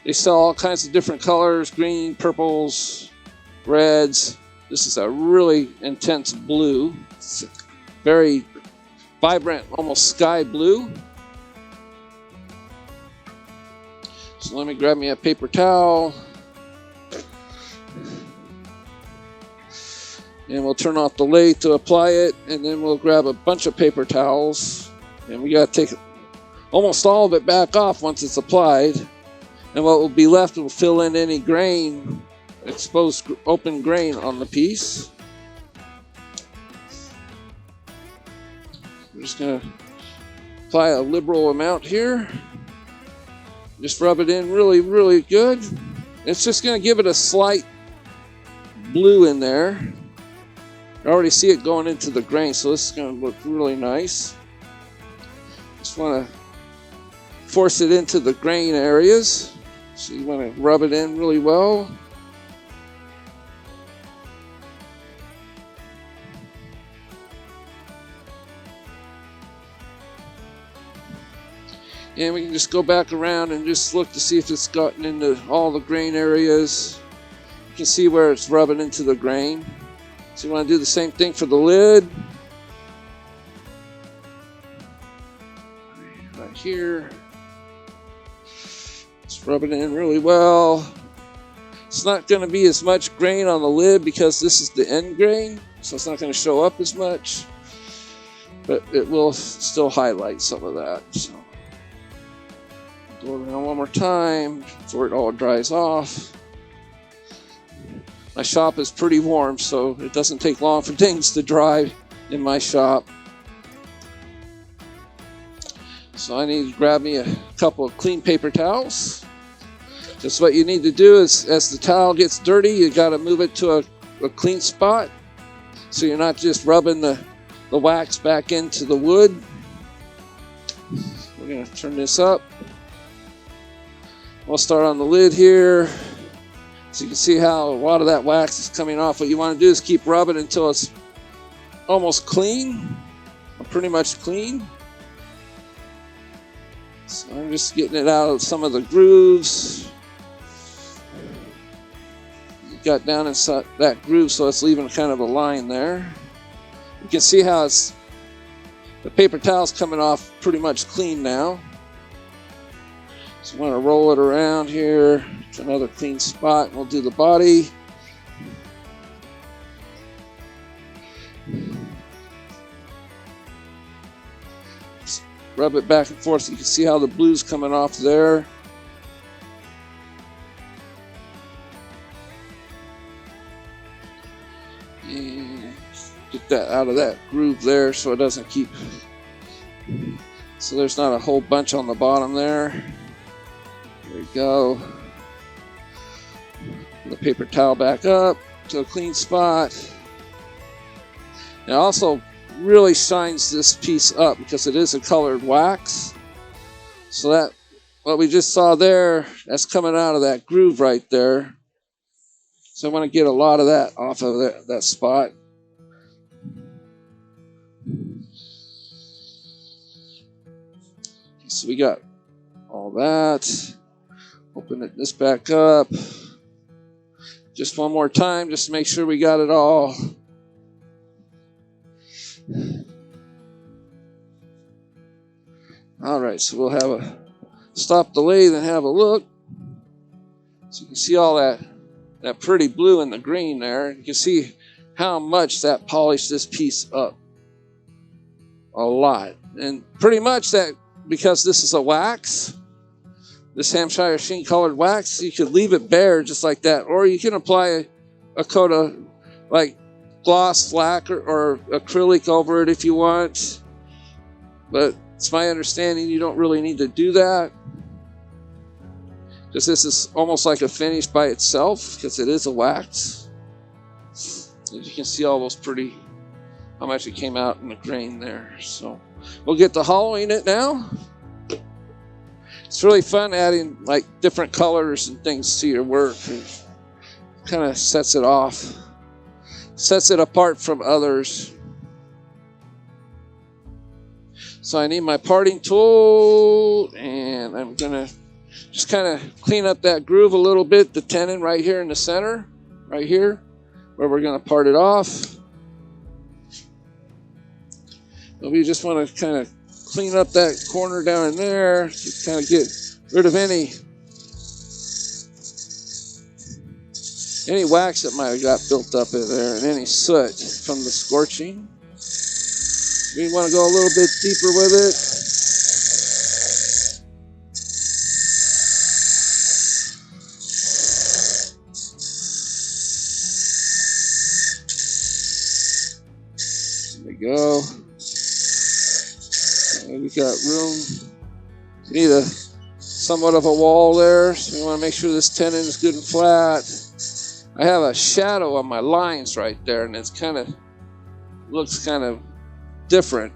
A: They sell all kinds of different colors, green, purples, reds. This is a really intense blue. It's very vibrant, almost sky blue. So let me grab me a paper towel. And we'll turn off the lathe to apply it, and then we'll grab a bunch of paper towels. And we got to take almost all of it back off once it's applied. And what will be left will fill in any grain, exposed open grain on the piece. I'm just going to apply a liberal amount here. Just rub it in really, really good. It's just going to give it a slight blue in there. I already see it going into the grain, so this is going to look really nice. Just want to force it into the grain areas. So you want to rub it in really well. And we can just go back around and just look to see if it's gotten into all the grain areas. You can see where it's rubbing into the grain. So you want to do the same thing for the lid. Right here. Just rub it in really well. It's not going to be as much grain on the lid because this is the end grain, so it's not going to show up as much. But it will still highlight some of that. So go around one more time before it all dries off. My shop is pretty warm, so it doesn't take long for things to dry in my shop. So I need to grab me a couple of clean paper towels. Just what you need to do is, as the towel gets dirty, you got to move it to a clean spot, so you're not just rubbing the wax back into the wood. We're going to turn this up. We'll start on the lid here. So you can see how a lot of that wax is coming off. What you want to do is keep rubbing until it's almost clean, or pretty much clean. So I'm just getting it out of some of the grooves. Got down inside that groove, so it's leaving kind of a line there. You can see how the paper towel's coming off pretty much clean now. So you want to roll it around here to another clean spot, and we'll do the body. rub it back and forth. You can see how the blue's coming off there. And get that out of that groove there so it doesn't keep, so there's not a whole bunch on the bottom there. There we go. Put the paper towel back up to a clean spot. It also really shines this piece up because it is a colored wax. So that, what we just saw there, that's coming out of that groove right there. So I want to get a lot of that off of that spot. So we got all that. Open this back up. Just one more time, just to make sure we got it all. All right, so we'll have a stop the lathe and have a look. So you can see all that pretty blue and the green there. You can see how much that polished this piece up. A lot. And pretty much that, because this is a wax, this Hampshire sheen colored wax, you could leave it bare just like that. Or you can apply a coat of like gloss lacquer or acrylic over it if you want. But it's my understanding you don't really need to do that, because this is almost like a finish by itself, because it is a wax. As you can see all those pretty, how much it came out in the grain there. So we'll get to hollowing it now. It's really fun adding like different colors and things to your work. It kind of sets it off, sets it apart from others. So I need my parting tool, and I'm gonna just kind of clean up that groove a little bit, the tenon right here in the center, right here, where we're gonna part it off. But we just want to kind of clean up that corner down in there, to kind of get rid of any wax that might have got built up in there, and any soot from the scorching. We want to go a little bit deeper with it. There we go. And we got room. We need somewhat of a wall there, so we want to make sure this tenon is good and flat. I have a shadow on my lines right there, and it's looks kind of different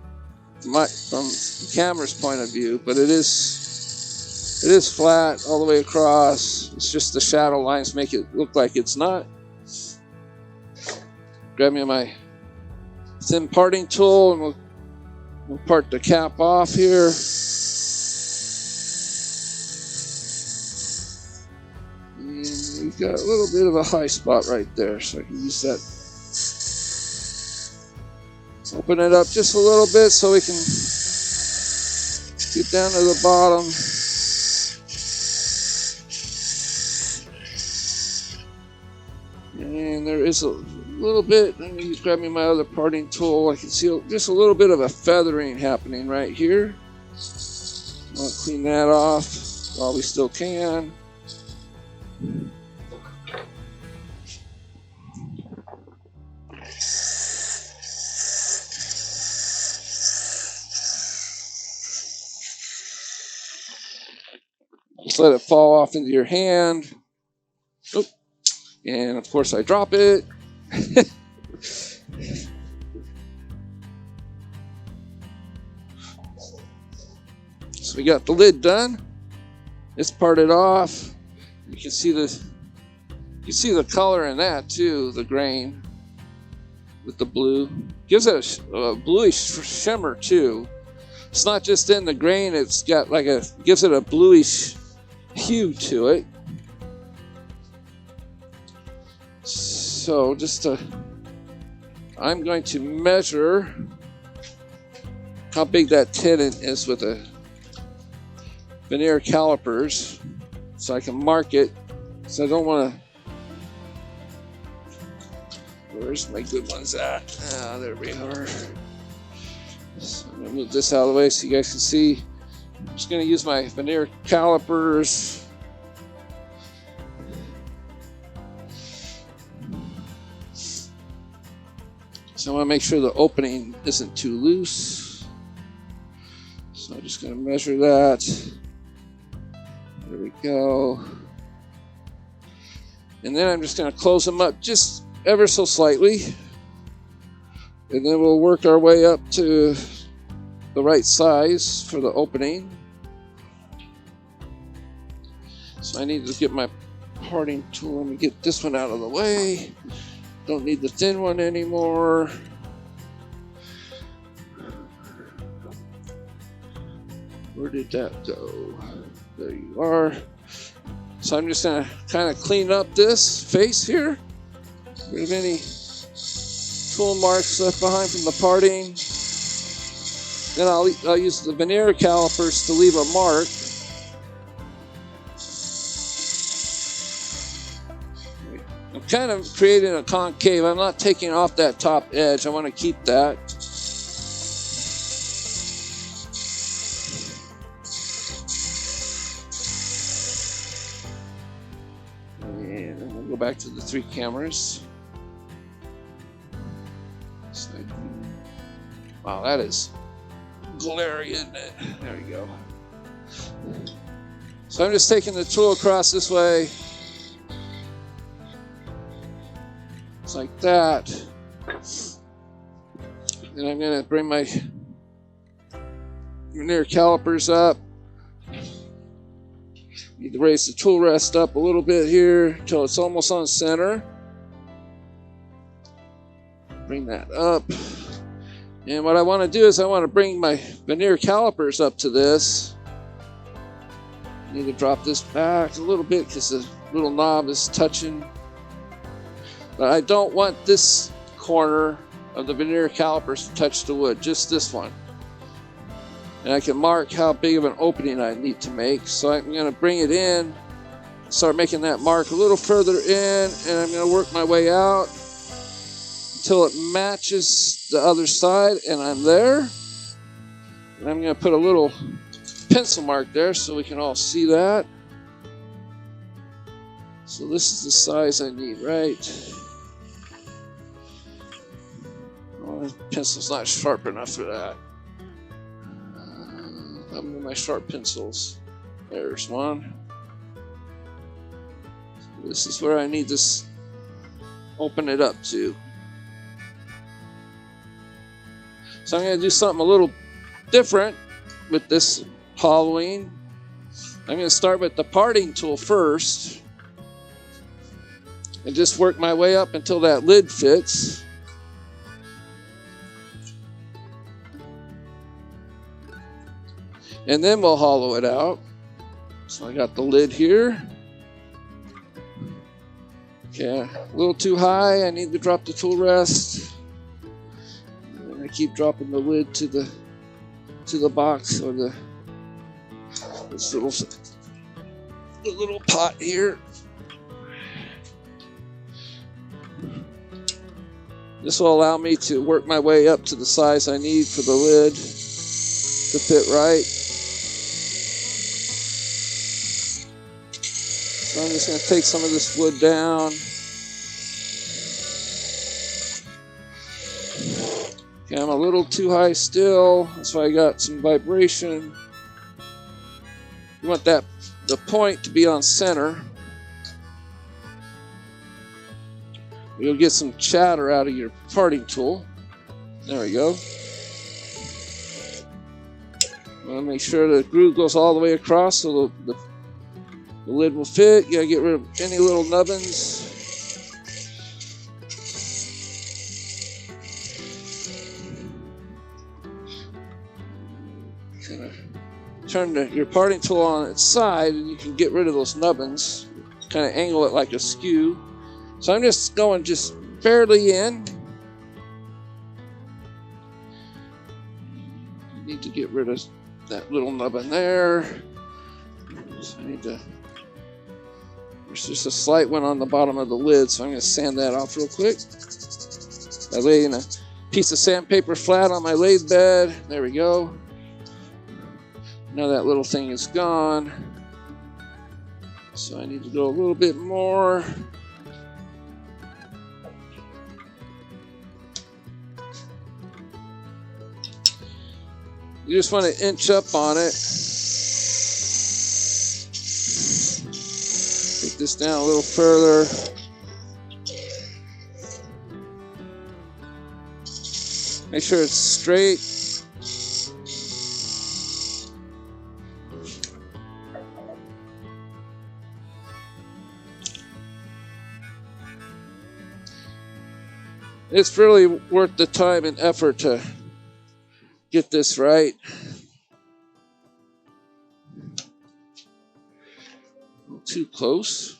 A: from the camera's point of view, but it is flat all the way across. It's just the shadow lines make it look like it's not. Grab me my thin parting tool, and we'll part the cap off here. And we've got a little bit of a high spot right there, so I can use that. Open it up just a little bit so we can get down to the bottom. And there is a little bit, let me just grab me my other parting tool. I can see just a little bit of a feathering happening right here. I'll clean that off while we still can. Just let it fall off into your hand. Oop. And of course I drop it. So we got the lid done. It's parted off. You can see the color in that too, the grain with the blue. Gives it a bluish shimmer too. It's not just in the grain, it's got gives it a bluish hue to it. So I'm going to measure how big that tenon is with a veneer calipers, so I can mark it. So I don't want to. Where's my good ones at? Ah, there we are. So I'm gonna move this out of the way so you guys can see. I'm just gonna use my veneer calipers. So I want to make sure the opening isn't too loose. So I'm just going to measure that. There we go. And then I'm just going to close them up just ever so slightly. And then we'll work our way up to the right size for the opening. So I need to get my parting tool. Let me get this one out of the way. Don't need the thin one anymore. Where did that go? There you are. So I'm just going to kind of clean up this face here. Get rid of any tool marks left behind from the parting. Then I'll use the veneer calipers to leave a mark. I'm kind of creating a concave. I'm not taking off that top edge. I want to keep that. And we'll go back to the 3 cameras. Wow, that is glary, isn't it? There we go. So I'm just taking the tool across this way. Like that. Then I'm going to bring my veneer calipers up. Need to raise the tool rest up a little bit here until it's almost on center. Bring that up. And what I want to do is I want to bring my veneer calipers up to this. I need to drop this back a little bit because the little knob is touching. But I don't want this corner of the veneer calipers to touch the wood, just this one. And I can mark how big of an opening I need to make. So I'm going to bring it in, start making that mark a little further in, and I'm going to work my way out until it matches the other side, and I'm there. And I'm going to put a little pencil mark there so we can all see that. So this is the size I need, right? The pencil's not sharp enough for that. I'm with my sharp pencils. There's one. So this is where I need this. Open it up to. So I'm going to do something a little different with this hollowing. I'm going to start with the parting tool first. And just work my way up until that lid fits. And then we'll hollow it out. So I got the lid here. Okay, a little too high. I need to drop the tool rest. And I keep dropping the lid to the box or this little pot here. This will allow me to work my way up to the size I need for the lid to fit right. So I'm just going to take some of this wood down. Okay, I'm a little too high still. That's why I got some vibration. You want the point to be on center. You'll get some chatter out of your parting tool. There we go. I want to make sure the groove goes all the way across so the lid will fit. You gotta get rid of any little nubbins. Kind of turn your parting tool on its side and you can get rid of those nubbins. Kind of angle it like a skew. So I'm just going just barely in. I need to get rid of that little nubbin there. So I need to. There's just a slight one on the bottom of the lid, so I'm going to sand that off real quick. That way, piece of sandpaper flat on my lathe bed. There we go. Now that little thing is gone. So I need to go a little bit more. You just want to inch up on it. Take this down a little further. Make sure it's straight. It's really worth the time and effort to get this right. Too close.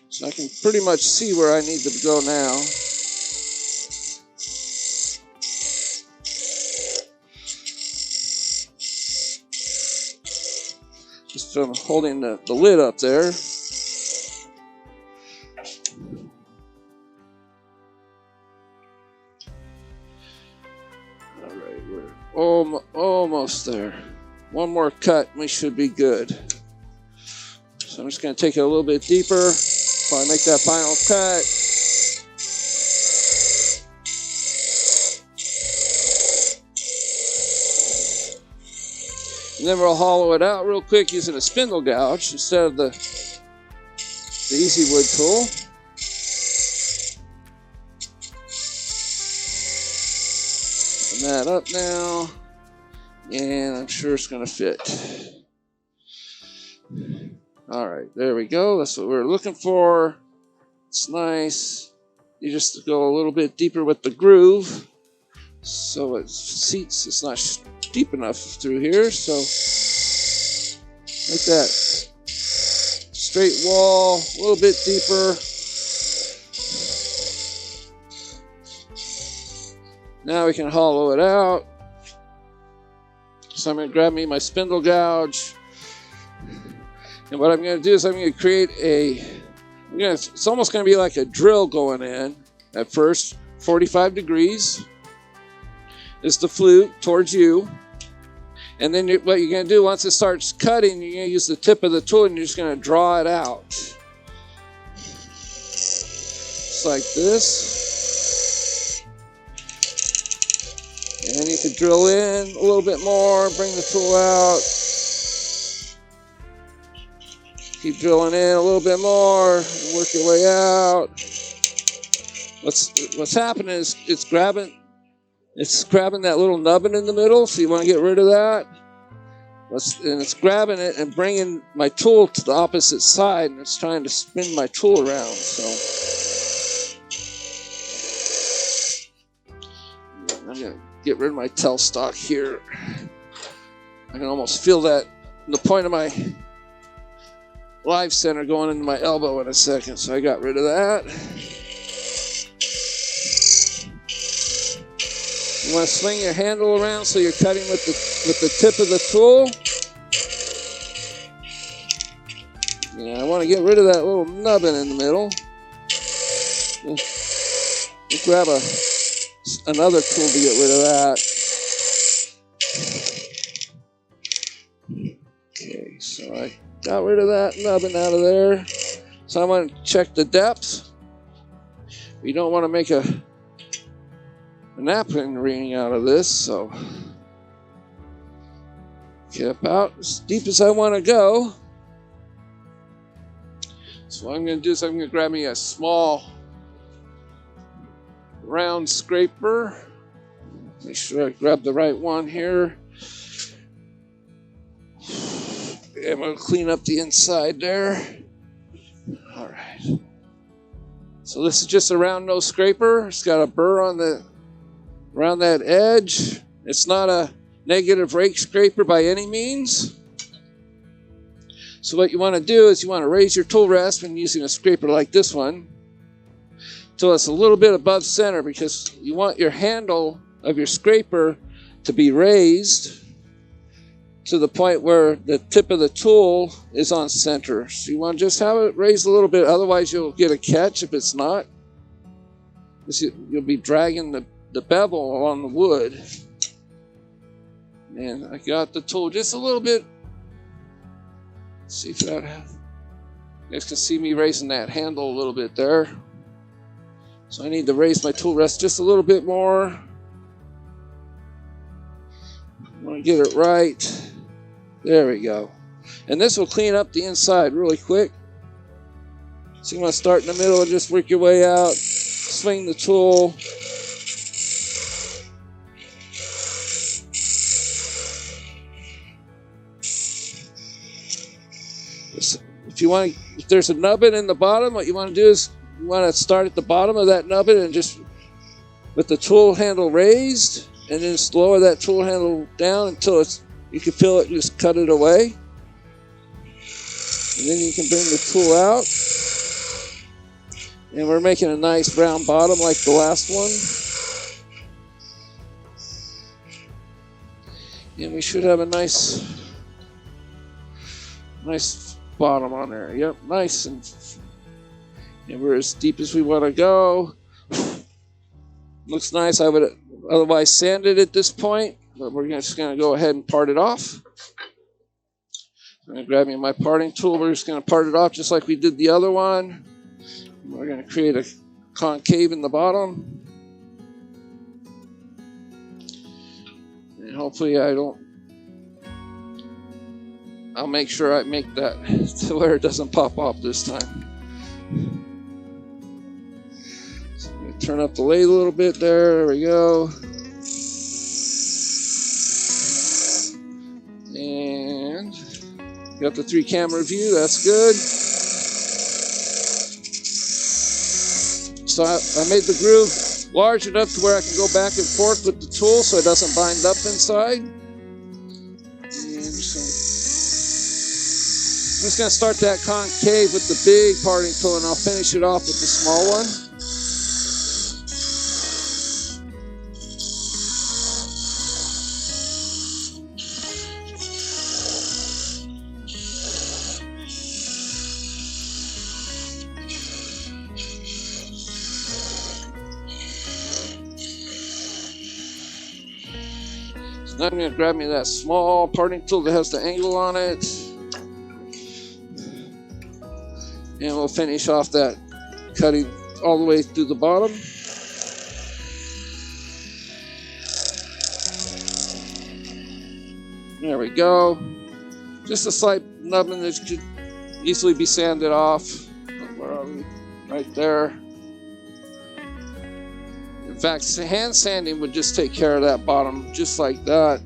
A: So I can pretty much see where I need to go now. Just from holding the lid up there. Almost there. One more cut, we should be good. So I'm just going to take it a little bit deeper before I make that final cut. And then we'll hollow it out real quick using a spindle gouge instead of the easy wood tool. Open that up now. And I'm sure it's going to fit. All right, there we go. That's what we're looking for. It's nice. You just go a little bit deeper with the groove so it seats. It's not deep enough through here. So like that. Straight wall, a little bit deeper. Now we can hollow it out. So I'm going to grab me my spindle gouge. And what I'm going to do is I'm going to create it's almost going to be like a drill going in at first. 45 degrees is the flute towards you. And then what you're going to do, once it starts cutting, you're going to use the tip of the tool and you're just going to draw it out. Just like this. And then you can drill in a little bit more, bring the tool out. Keep drilling in a little bit more, work your way out. What's happening is it's grabbing that little nubbin in the middle, so you want to get rid of that. And it's grabbing it and bringing my tool to the opposite side, and it's trying to spin my tool around. So I'm going to get rid of my tailstock here. I can almost feel that in the point of my live center going into my elbow in a second, so I got rid of that. You want to swing your handle around so you're cutting with the tip of the tool. Yeah, I want to get rid of that little nubbin in the middle. We'll grab another tool to get rid of that. Okay, so I got rid of that nubbin out of there. So I'm going to check the depth. We don't want to make a napkin ring out of this, so get about as deep as I want to go. So what I'm going to do is I'm going to grab me a small round scraper. Make sure I grab the right one here. I'm going to clean up the inside there. All right. So this is just a round nose scraper. It's got a burr around that edge. It's not a negative rake scraper by any means. So what you want to do is you want to raise your tool rest when using a scraper like this one till it's a little bit above center, because you want your handle of your scraper to be raised to the point where the tip of the tool is on center. So you want to just have it raised a little bit, otherwise you'll get a catch if it's not. You'll be dragging the bevel along the wood. And I got the tool just a little bit. Let's see if that. You guys can see me raising that handle a little bit there. So I need to raise my tool rest just a little bit more. I want to get it right. There we go. And this will clean up the inside really quick. So you want to start in the middle and just work your way out. Swing the tool. If there's a nubbin in the bottom, what you want to do is you want to start at the bottom of that nubbin and just with the tool handle raised, and then just lower that tool handle down until you can feel it, just cut it away. And then you can bring the tool out. And we're making a nice round bottom like the last one. And we should have a nice bottom on there. Yep, nice. And we're as deep as we want to go. Looks nice. I would otherwise sand it at this point, but we're just going to go ahead and part it off. I'm going to grab me my parting tool. We're just going to part it off just like we did the other one. We're going to create a concave in the bottom. And hopefully I'll make sure I make that to where it doesn't pop off this time. So I'm going to turn up the lathe a little bit there. There we go. And got the 3-camera view. That's good. So I made the groove large enough to where I can go back and forth with the tool so it doesn't bind up inside. And I'm just going to start that concave with the big parting tool, and I'll finish it off with the small one. Now I'm going to grab me that small parting tool that has the angle on it. And we'll finish off that cutting all the way through the bottom. There we go. Just a slight nubbin that could easily be sanded off. Where are we? Right there. In fact, hand sanding would just take care of that bottom just like that.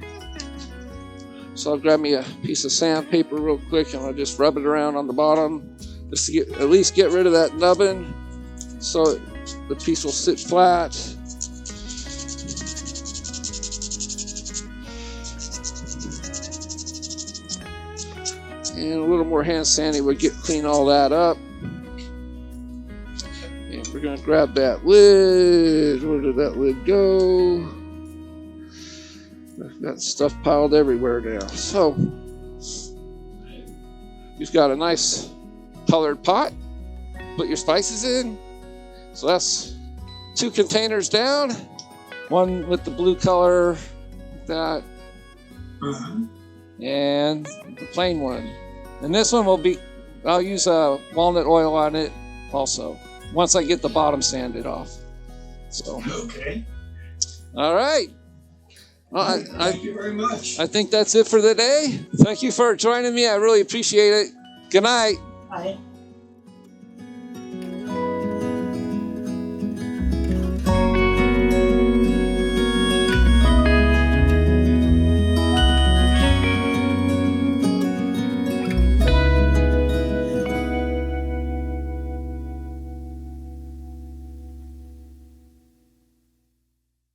A: So I'll grab me a piece of sandpaper real quick and I'll just rub it around on the bottom just to at least get rid of that nubbin so the piece will sit flat. And a little more hand sanding would clean all that up. And we're going to grab that lid. Where did that lid go? I've got stuff piled everywhere now. So, you've got a nice colored pot. Put your spices in. So that's 2 containers down. One with the blue color, like that. And the plain one. And this one will be, I'll use walnut oil on it also, once I get the bottom sanded off. So.
C: Okay.
A: All right. Well,
C: Thank you very much.
A: I think that's it for the day. Thank you for joining me. I really appreciate it. Good night.
B: Bye.